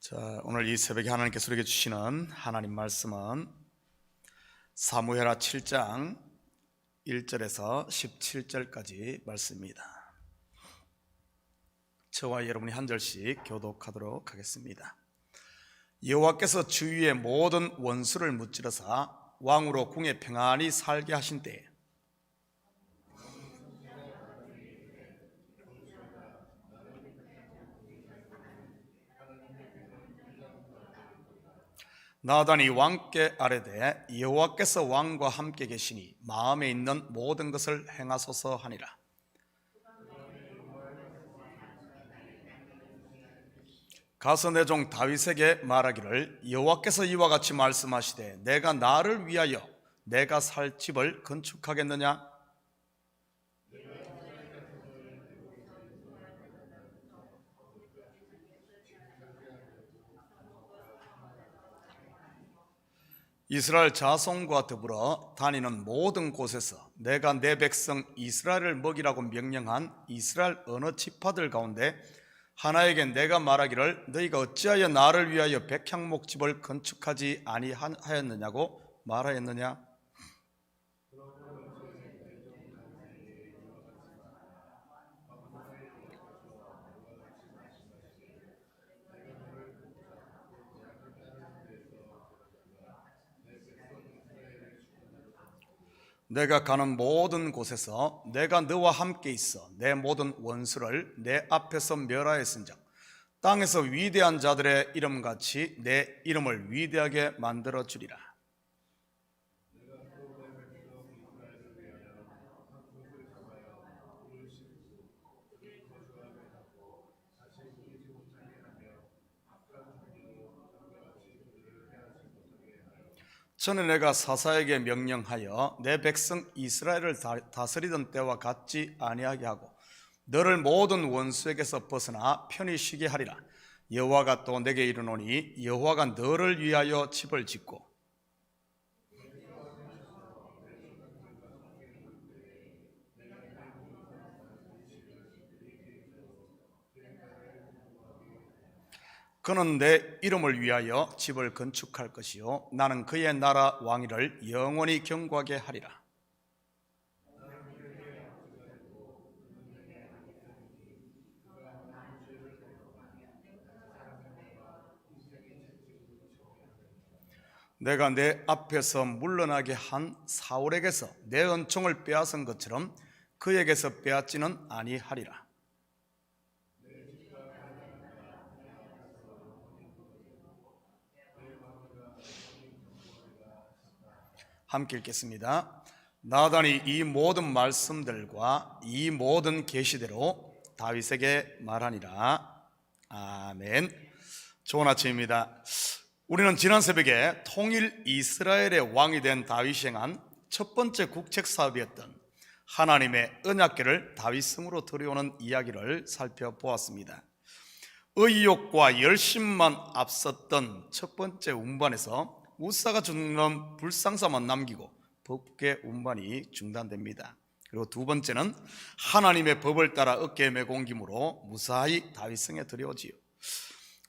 자, 오늘 이 새벽에 하나님께서 우리에게 주시는 하나님 말씀은 사무엘하 7장 1절에서 17절까지 말씀입니다. 저와 여러분이 한 절씩 교독하도록 하겠습니다. 여호와께서 주위의 모든 원수를 무찌르사 왕으로 궁에 평안히 살게 하신 때에 나단이 왕께 아뢰되 여호와께서 왕과 함께 계시니 마음에 있는 모든 것을 행하소서 하니라. 가서 내 종 다윗에게 말하기를 여호와께서 이와 같이 말씀하시되 내가 나를 위하여 내가 살 집을 건축하겠느냐? 이스라엘 자손과 더불어 다니는 모든 곳에서 내가 내 백성 이스라엘을 먹이라고 명령한 이스라엘 어느 지파들 가운데 하나에게 내가 말하기를 너희가 어찌하여 나를 위하여 백향목집을 건축하지 아니하였느냐고 말하였느냐? 내가 가는 모든 곳에서 내가 너와 함께 있어 내 모든 원수를 내 앞에서 멸하였은즉 땅에서 위대한 자들의 이름같이 내 이름을 위대하게 만들어 주리라. 전에 내가 사사에게 명령하여 내 백성 이스라엘을 다스리던 때와 같지 아니하게 하고 너를 모든 원수에게서 벗어나 편히 쉬게 하리라. 여호와가 또 내게 이르노니 여호와가 너를 위하여 집을 짓고 그는 내 이름을 위하여 집을 건축할 것이요 나는 그의 나라 왕위를 영원히 경고하게 하리라. 내가 내 앞에서 물러나게 한 사울에게서 내 은총을 빼앗은 것처럼 그에게서 빼앗지는 아니하리라. 함께 읽겠습니다. 나단이 이 모든 말씀들과 이 모든 계시대로 다윗에게 말하니라. 아멘. 좋은 아침입니다. 우리는 지난 새벽에 통일 이스라엘의 왕이 된 다윗이 행한 첫 번째 국책 사업이었던 하나님의 언약궤를 다윗성으로 들여오는 이야기를 살펴보았습니다. 의욕과 열심만 앞섰던 첫 번째 운반에서 우사가 죽는 불상사만 남기고 법궤 운반이 중단됩니다. 그리고 두 번째는 하나님의 법을 따라 어깨에 메고 옮김으로 무사히 다윗성에 들여오지요.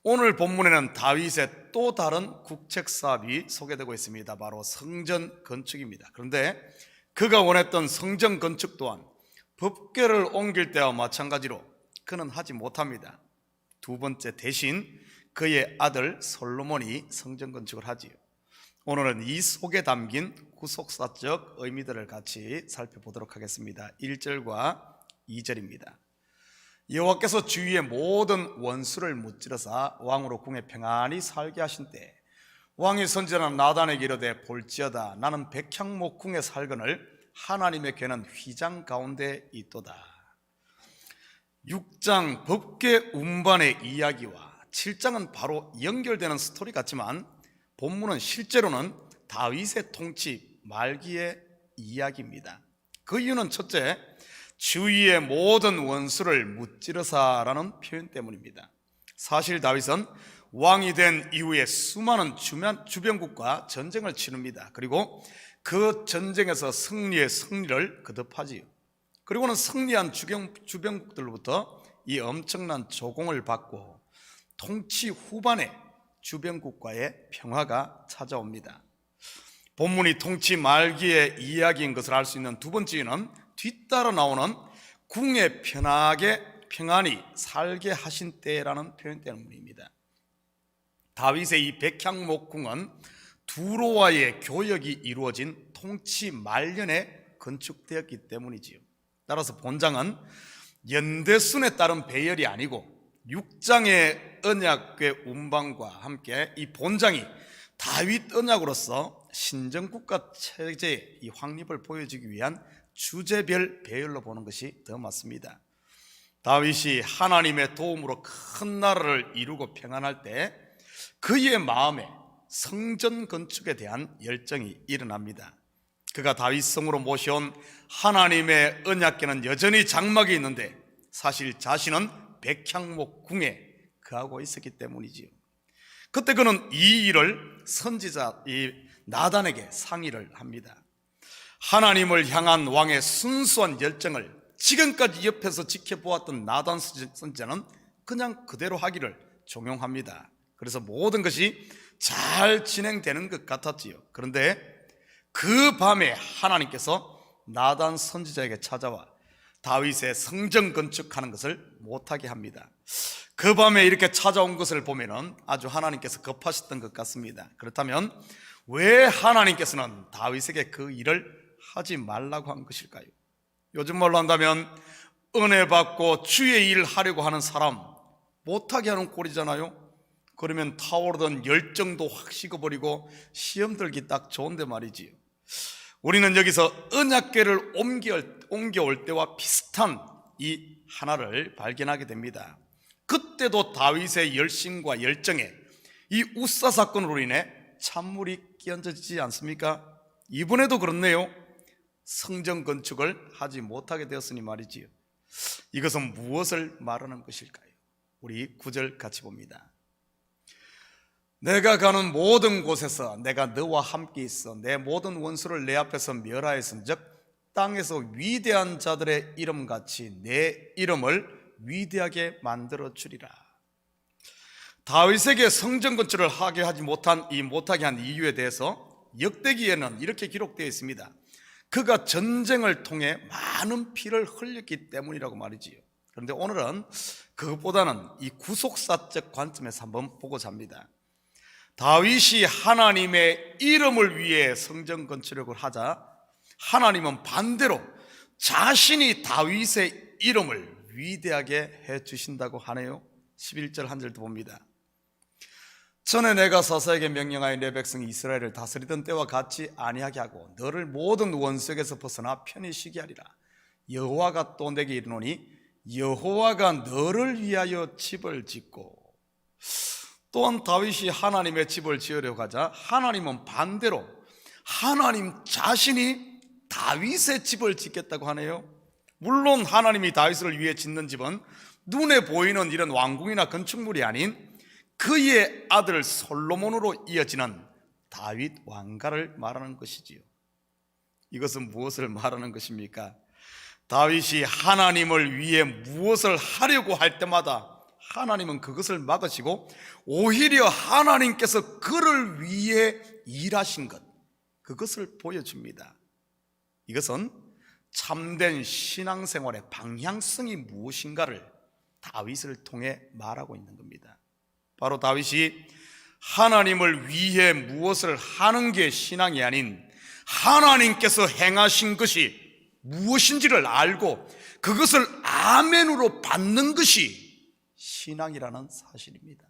오늘 본문에는 다윗의 또 다른 국책 사업이 소개되고 있습니다. 바로 성전 건축입니다. 그런데 그가 원했던 성전 건축 또한 법궤를 옮길 때와 마찬가지로 그는 하지 못합니다. 두 번째, 대신 그의 아들 솔로몬이 성전 건축을 하지요. 오늘은 이 속에 담긴 구속사적 의미들을 같이 살펴보도록 하겠습니다. 1절과 2절입니다. 여호와께서 주위의 모든 원수를 무찌르사 왕으로 궁에 평안히 살게 하신 때 왕이 선지자는 나단에게 이르되 볼지어다 나는 백향목 궁에 살거늘 하나님의 궤는 휘장 가운데 있도다. 6장 법궤 운반의 이야기와 7장은 바로 연결되는 스토리 같지만 본문은 실제로는 다윗의 통치 말기의 이야기입니다. 그 이유는 첫째, 주위의 모든 원수를 무찌르사라는 표현 때문입니다. 사실 다윗은 왕이 된 이후에 수많은 주변국과 전쟁을 치릅니다. 그리고 그 전쟁에서 승리의 승리를 거듭하지요. 그리고는 승리한 주변국들로부터 이 엄청난 조공을 받고 통치 후반에 주변 국가의 평화가 찾아옵니다. 본문이 통치 말기의 이야기인 것을 알 수 있는 두 번째 이유는 뒤따라 나오는 궁에 평안히 살게 하신 때라는 표현 때문입니다. 다윗의 이 백향목궁은 두로와의 교역이 이루어진 통치 말년에 건축되었기 때문이지요. 따라서 본장은 연대순에 따른 배열이 아니고 6장의 언약궤 운반과 함께 이 본장이 다윗 언약으로서 신정국가 체제의 이 확립을 보여주기 위한 주제별 배열로 보는 것이 더 맞습니다. 다윗이 하나님의 도움으로 큰 나라를 이루고 평안할 때 그의 마음에 성전 건축에 대한 열정이 일어납니다. 그가 다윗 성으로 모셔온 하나님의 언약궤는 여전히 장막에 있는데 사실 자신은 백향목 궁에 거하고 있었기 때문이지요. 그때 그는 이 일을 선지자 이 나단에게 상의를 합니다. 하나님을 향한 왕의 순수한 열정을 지금까지 옆에서 지켜보았던 나단 선지자는 그냥 그대로 하기를 종용합니다. 그래서 모든 것이 잘 진행되는 것 같았지요. 그런데 그 밤에 하나님께서 나단 선지자에게 찾아와 다윗의 성전 건축하는 것을 못하게 합니다. 그 밤에 이렇게 찾아온 것을 보면 아주 하나님께서 급하셨던 것 같습니다. 그렇다면 왜 하나님께서는 다윗에게 그 일을 하지 말라고 한 것일까요? 요즘 말로 한다면 은혜 받고 주의 일을 하려고 하는 사람 못하게 하는 꼴이잖아요. 그러면 타오르던 열정도 확 식어버리고 시험 들기 딱 좋은데 말이지요. 우리는 여기서 언약궤를 옮겨올 때와 비슷한 이 하나를 발견하게 됩니다. 그때도 다윗의 열심과 열정에 이 우사 사건으로 인해 찬물이 끼얹어지지 않습니까? 이번에도 그렇네요. 성전 건축을 하지 못하게 되었으니 말이지요. 이것은 무엇을 말하는 것일까요? 우리 9절 같이 봅니다. 내가 가는 모든 곳에서 내가 너와 함께 있어 내 모든 원수를 내 앞에서 멸하였은즉 땅에서 위대한 자들의 이름같이 내 이름을 위대하게 만들어 주리라. 다윗에게 성전 건축을 하게 못하게 한 이유에 대해서 역대기에는 이렇게 기록되어 있습니다. 그가 전쟁을 통해 많은 피를 흘렸기 때문이라고 말이지요. 그런데 오늘은 그것보다는 이 구속사적 관점에서 한번 보고자 합니다. 다윗이 하나님의 이름을 위해 성전 건축을 하자 하나님은 반대로 자신이 다윗의 이름을 위대하게 해주신다고 하네요. 11절 한 절 더 봅니다. 전에 내가 사사에게 명령하여 내 백성 이스라엘을 다스리던 때와 같이 아니하게 하고 너를 모든 원수에게서 벗어나 편히 쉬게 하리라. 여호와가 또 내게 이르노니 여호와가 너를 위하여 집을 짓고. 또한 다윗이 하나님의 집을 지으려고 하자 하나님은 반대로 하나님 자신이 다윗의 집을 짓겠다고 하네요. 물론 하나님이 다윗을 위해 짓는 집은 눈에 보이는 이런 왕궁이나 건축물이 아닌 그의 아들 솔로몬으로 이어지는 다윗 왕가를 말하는 것이지요. 이것은 무엇을 말하는 것입니까? 다윗이 하나님을 위해 무엇을 하려고 할 때마다 하나님은 그것을 막으시고 오히려 하나님께서 그를 위해 일하신 것, 그것을 보여줍니다. 이것은 참된 신앙생활의 방향성이 무엇인가를 다윗을 통해 말하고 있는 겁니다. 바로 다윗이 하나님을 위해 무엇을 하는 게 신앙이 아닌 하나님께서 행하신 것이 무엇인지를 알고 그것을 아멘으로 받는 것이 신앙이라는 사실입니다.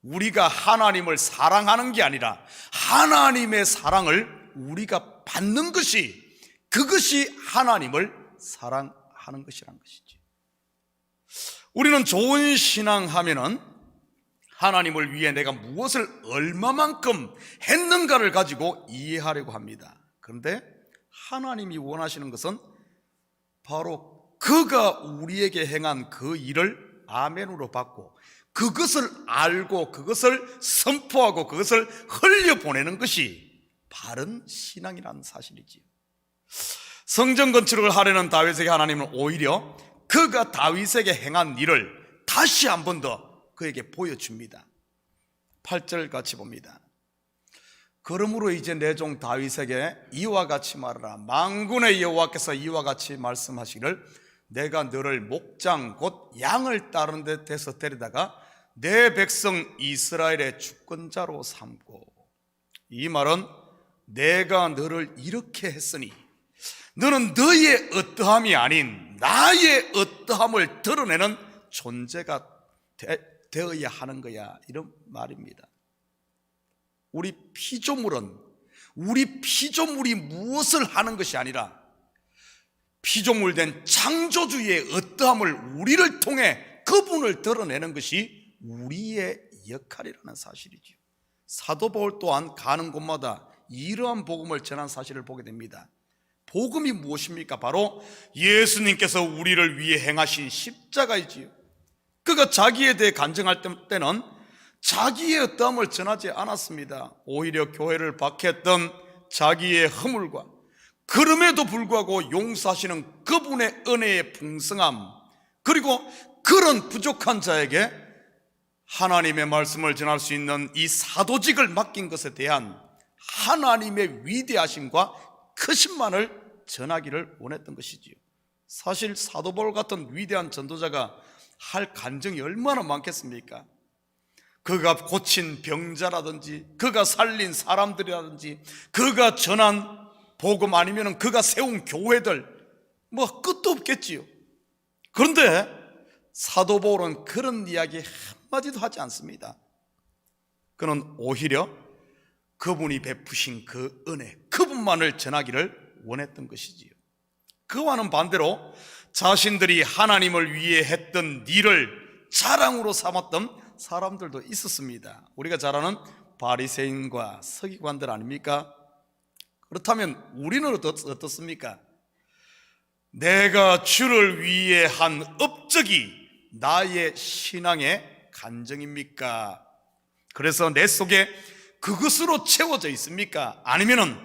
우리가 하나님을 사랑하는 게 아니라 하나님의 사랑을 우리가 받는 것이, 그것이 하나님을 사랑하는 것이라는 것이죠. 우리는 좋은 신앙하면은 하나님을 위해 내가 무엇을 얼마만큼 했는가를 가지고 이해하려고 합니다. 그런데 하나님이 원하시는 것은 바로 그가 우리에게 행한 그 일을 아멘으로 받고 그것을 알고 그것을 선포하고 그것을 흘려보내는 것이 바른 신앙이라는 사실이지요. 성전 건축을 하려는 다윗에게 하나님은 오히려 그가 다윗에게 행한 일을 다시 한 번 더 그에게 보여줍니다. 8절 같이 봅니다. 그러므로 이제 내 종 다윗에게 이와 같이 말하라. 만군의 여호와께서 이와 같이 말씀하시기를 내가 너를 목장 곧 양을 따르는 데서 데리다가 내 백성 이스라엘의 주권자로 삼고, 이 말은 내가 너를 이렇게 했으니 너는 너의 어떠함이 아닌 나의 어떠함을 드러내는 존재가 되어야 하는 거야, 이런 말입니다. 우리 피조물이 무엇을 하는 것이 아니라 피조물 된 창조주의 어떠함을 우리를 통해 그분을 드러내는 것이 우리의 역할이라는 사실이죠. 사도 바울 또한 가는 곳마다 이러한 복음을 전한 사실을 보게 됩니다. 복음이 무엇입니까? 바로 예수님께서 우리를 위해 행하신 십자가이지요. 그가 자기에 대해 간증할 때는 자기의 어떠함을 전하지 않았습니다. 오히려 교회를 박해했던 자기의 허물과 그럼에도 불구하고 용서하시는 그분의 은혜의 풍성함, 그리고 그런 부족한 자에게 하나님의 말씀을 전할 수 있는 이 사도직을 맡긴 것에 대한 하나님의 위대하심과 크심만을 전하기를 원했던 것이지요. 사실 사도 바울 같은 위대한 전도자가 할 간증이 얼마나 많겠습니까? 그가 고친 병자라든지 그가 살린 사람들이라든지 그가 전한 복음 아니면 그가 세운 교회들, 뭐 끝도 없겠지요. 그런데 사도 바울은 그런 이야기 한마디도 하지 않습니다. 그는 오히려 그분이 베푸신 그 은혜, 그분만을 전하기를 원했던 것이지요. 그와는 반대로 자신들이 하나님을 위해 했던 일을 자랑으로 삼았던 사람들도 있었습니다. 우리가 잘 아는 바리새인과 서기관들 아닙니까? 그렇다면 우리는 어떻습니까? 내가 주를 위해 한 업적이 나의 신앙의 간증입니까? 그래서 내 속에 그것으로 채워져 있습니까? 아니면은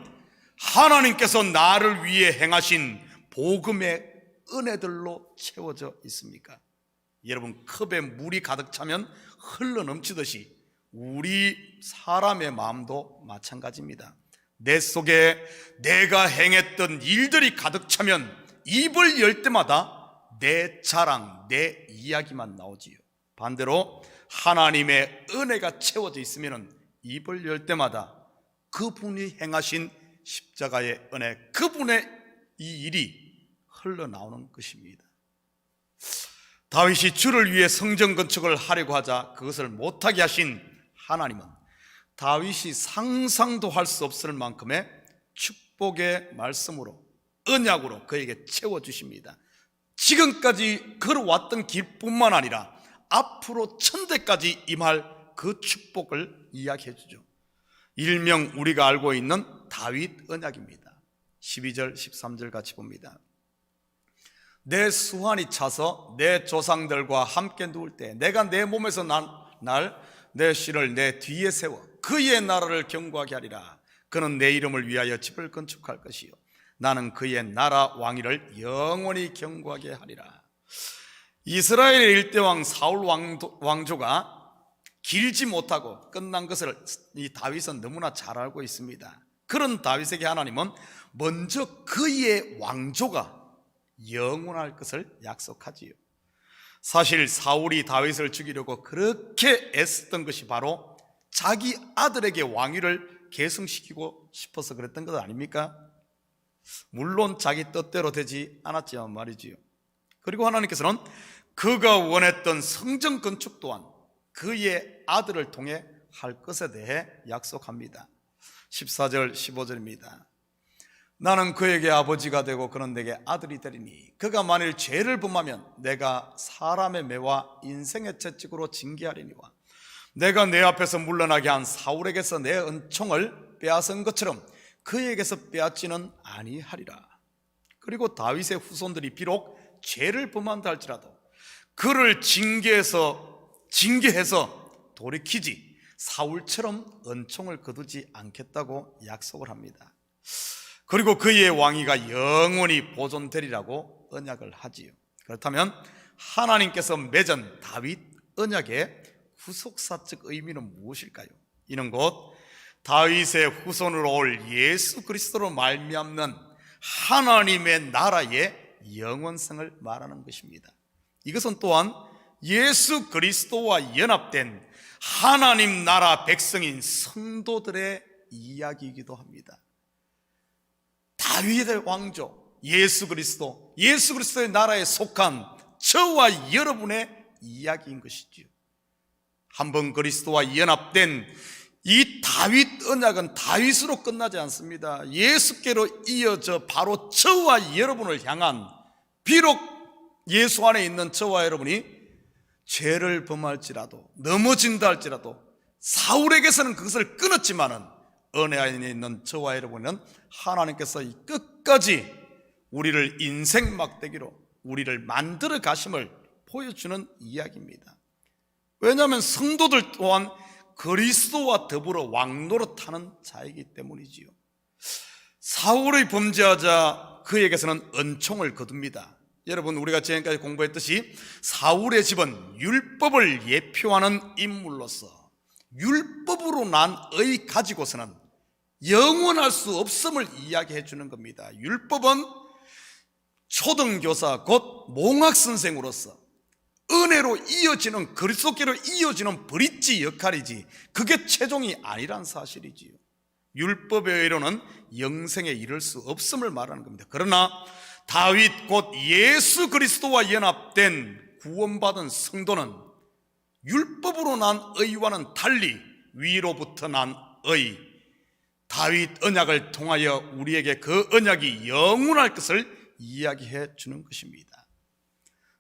하나님께서 나를 위해 행하신 복음의 은혜들로 채워져 있습니까? 여러분, 컵에 물이 가득 차면 흘러 넘치듯이 우리 사람의 마음도 마찬가지입니다. 내 속에 내가 행했던 일들이 가득 차면 입을 열 때마다 내 자랑, 내 이야기만 나오지요. 반대로 하나님의 은혜가 채워져 있으면 입을 열 때마다 그분이 행하신 십자가의 은혜, 그분의 이 일이 흘러나오는 것입니다. 다윗이 주를 위해 성전 건축을 하려고 하자 그것을 못하게 하신 하나님은 다윗이 상상도 할 수 없을 만큼의 축복의 말씀으로, 언약으로 그에게 채워주십니다. 지금까지 걸어왔던 길뿐만 아니라 앞으로 천대까지 임할 그 축복을 이야기해 주죠. 일명 우리가 알고 있는 다윗 언약입니다. 12절 13절 같이 봅니다. 내 수완이 차서 내 조상들과 함께 누울 때 내가 내 몸에서 내 씨를 내 뒤에 세워 그의 나라를 경고하게 하리라. 그는 내 이름을 위하여 집을 건축할 것이요 나는 그의 나라 왕위를 영원히 경고하게 하리라. 이스라엘의 일대왕 사울 왕조가 길지 못하고 끝난 것을 이 다윗은 너무나 잘 알고 있습니다. 그런 다윗에게 하나님은 먼저 그의 왕조가 영원할 것을 약속하지요. 사실 사울이 다윗을 죽이려고 그렇게 애썼던 것이 바로 자기 아들에게 왕위를 계승시키고 싶어서 그랬던 것 아닙니까? 물론 자기 뜻대로 되지 않았지만 말이지요. 그리고 하나님께서는 그가 원했던 성전 건축 또한 그의 아들을 통해 할 것에 대해 약속합니다. 14절 15절입니다. 나는 그에게 아버지가 되고 그는 내게 아들이 되리니 그가 만일 죄를 범하면 내가 사람의 매와 인생의 채찍으로 징계하리니와 내가 내 앞에서 물러나게 한 사울에게서 내 은총을 빼앗은 것처럼 그에게서 빼앗지는 아니하리라. 그리고 다윗의 후손들이 비록 죄를 범한다 할지라도 그를 징계해서 돌이키지 사울처럼 은총을 거두지 않겠다고 약속을 합니다. 그리고 그의 왕위가 영원히 보존되리라고 언약을 하지요. 그렇다면 하나님께서 맺은 다윗 언약의 후속사적 의미는 무엇일까요? 이는 곧 다윗의 후손으로 올 예수 그리스도로 말미암는 하나님의 나라의 영원성을 말하는 것입니다. 이것은 또한 예수 그리스도와 연합된 하나님 나라 백성인 성도들의 이야기이기도 합니다. 다윗의 왕조 예수 그리스도의 나라에 속한 저와 여러분의 이야기인 것이지요. 한번 그리스도와 연합된 이 다윗 언약은 다윗으로 끝나지 않습니다. 예수께로 이어져 바로 저와 여러분을 향한, 비록 예수 안에 있는 저와 여러분이 죄를 범할지라도 넘어진다 할지라도 사울에게서는 그것을 끊었지만은 은혜 안에 있는 저와 여러분은 하나님께서 이 끝까지 우리를 인생 막대기로 우리를 만들어 가심을 보여주는 이야기입니다. 왜냐하면 성도들 또한 그리스도와 더불어 왕노릇하는 자이기 때문이지요. 사울의 범죄하자 그에게서는 은총을 거둡니다. 여러분, 우리가 지금까지 공부했듯이 사울의 집은 율법을 예표하는 인물로서 율법으로 난 의 가지고서는 영원할 수 없음을 이야기해 주는 겁니다. 율법은 초등교사 곧 몽학선생으로서 은혜로 이어지는, 그리스도께로 이어지는 브릿지 역할이지 그게 최종이 아니란 사실이지요. 율법의 의로는 영생에 이를 수 없음을 말하는 겁니다. 그러나 다윗 곧 예수 그리스도와 연합된 구원받은 성도는 율법으로 난 의와는 달리 위로부터 난 의, 다윗 언약을 통하여 우리에게 그 언약이 영원할 것을 이야기해 주는 것입니다.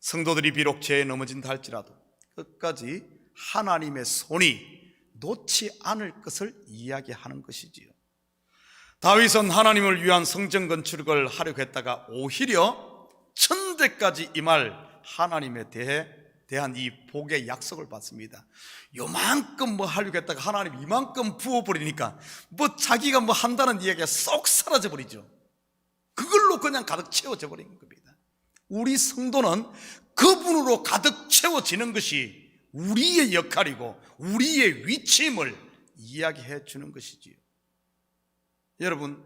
성도들이 비록 죄에 넘어진다 할지라도 끝까지 하나님의 손이 놓지 않을 것을 이야기하는 것이지요. 다윗은 하나님을 위한 성전 건축을 하려고 했다가 오히려 천대까지 임할 하나님에 대한 이 복의 약속을 받습니다. 요만큼 뭐 하려고 했다가 하나님 이만큼 부어버리니까 뭐 자기가 뭐 한다는 이야기가 쏙 사라져 버리죠. 그걸로 그냥 가득 채워져 버린 겁니다. 우리 성도는 그분으로 가득 채워지는 것이 우리의 역할이고 우리의 위치임을 이야기해 주는 것이지요. 여러분,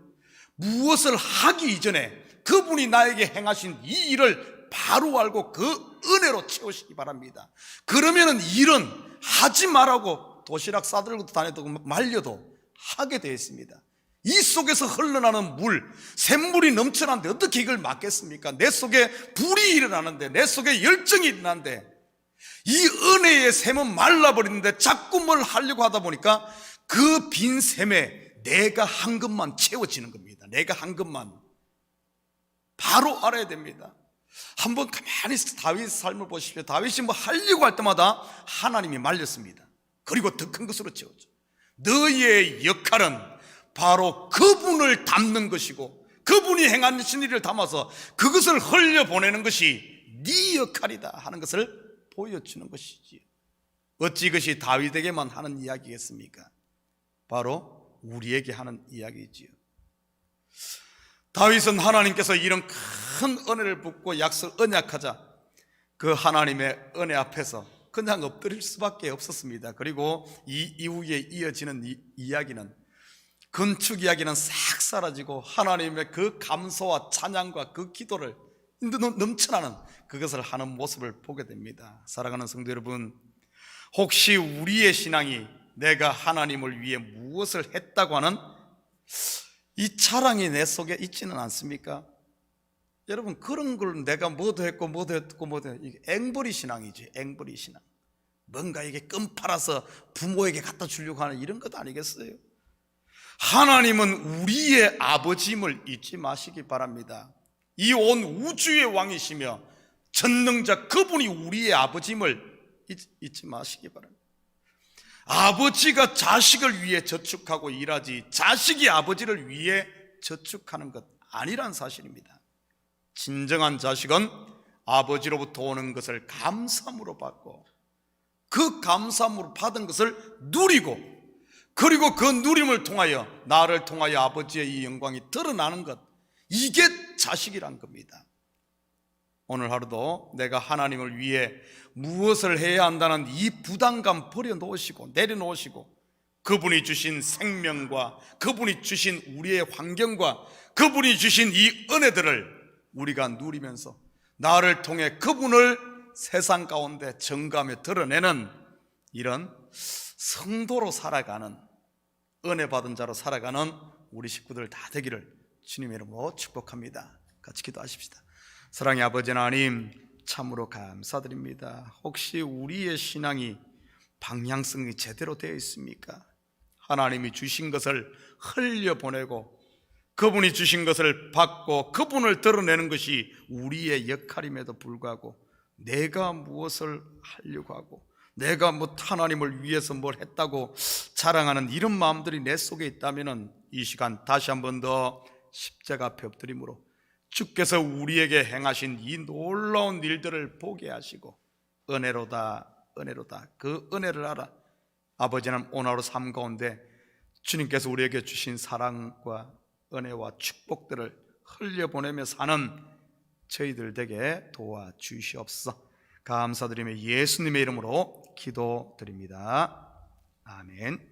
무엇을 하기 이전에 그분이 나에게 행하신 이 일을 바로 알고 그 은혜로 채우시기 바랍니다. 그러면 일은 하지 말라고 도시락 싸들고 다녀도 말려도 하게 되어 있습니다. 이 속에서 흘러나는 물, 샘물이 넘쳐나는데 어떻게 이걸 막겠습니까? 내 속에 불이 일어나는데, 내 속에 열정이 일어나는데, 이 은혜의 샘은 말라버리는데 자꾸 뭘 하려고 하다 보니까 그 빈 샘에 내가 한 것만 채워지는 겁니다. 내가 한 것만. 바로 알아야 됩니다. 한번 가만히 다윗의 삶을 보십시오. 다윗이 뭐 하려고 할 때마다 하나님이 말렸습니다. 그리고 더 큰 것으로 채웠죠. 너희의 역할은 바로 그분을 담는 것이고 그분이 행하신 일을 담아서 그것을 흘려보내는 것이 네 역할이다 하는 것을 보여주는 것이지요. 어찌 이것이 다윗에게만 하는 이야기겠습니까? 바로 우리에게 하는 이야기지요. 다윗은 하나님께서 이런 큰 은혜를 붓고 언약하자 그 하나님의 은혜 앞에서 그냥 엎드릴 수밖에 없었습니다. 그리고 이 이후에 이어지는 이야기는, 건축 이야기는 싹 사라지고 하나님의 그 감사와 찬양과 그 기도를 넘쳐나는 그것을 하는 모습을 보게 됩니다. 사랑하는 성도 여러분, 혹시 우리의 신앙이 내가 하나님을 위해 무엇을 했다고 하는 이 자랑이 내 속에 있지는 않습니까? 여러분, 그런 걸 내가 뭐도 했고 이게 앵벌이 신앙이지. 앵벌이 신앙. 뭔가 이게 끈 팔아서 부모에게 갖다 주려고 하는 이런 것 아니겠어요? 하나님은 우리의 아버지임을 잊지 마시기 바랍니다. 이 온 우주의 왕이시며 전능자 그분이 우리의 아버지임을 잊지 마시기 바랍니다. 아버지가 자식을 위해 저축하고 일하지 자식이 아버지를 위해 저축하는 것 아니란 사실입니다. 진정한 자식은 아버지로부터 오는 것을 감사함으로 받고 그 감사함으로 받은 것을 누리고, 그리고 그 누림을 통하여 나를 통하여 아버지의 이 영광이 드러나는 것, 이게 자식이란 겁니다. 오늘 하루도 내가 하나님을 위해 무엇을 해야 한다는 이 부담감 버려놓으시고 내려놓으시고 그분이 주신 생명과 그분이 주신 우리의 환경과 그분이 주신 이 은혜들을 우리가 누리면서 나를 통해 그분을 세상 가운데 증거하며 드러내는 이런 성도로 살아가는, 은혜 받은 자로 살아가는 우리 식구들 다 되기를 주님의 이름으로 축복합니다. 같이 기도하십시다. 사랑의 아버지 하나님, 참으로 감사드립니다. 혹시 우리의 신앙이 방향성이 제대로 되어 있습니까? 하나님이 주신 것을 흘려보내고 그분이 주신 것을 받고 그분을 드러내는 것이 우리의 역할임에도 불구하고 내가 무엇을 하려고 하고 내가 하나님을 위해서 뭘 했다고 자랑하는 이런 마음들이 내 속에 있다면 이 시간 다시 한 번 더 십자가 앞에 엎드림으로 주께서 우리에게 행하신 이 놀라운 일들을 보게 하시고 은혜로다 은혜로다 그 은혜를 알아 아버지는 오늘 하루 삶 가운데 주님께서 우리에게 주신 사랑과 은혜와 축복들을 흘려보내며 사는 저희들 되게 도와주시옵소서. 감사드리며 예수님의 이름으로 기도드립니다. 아멘.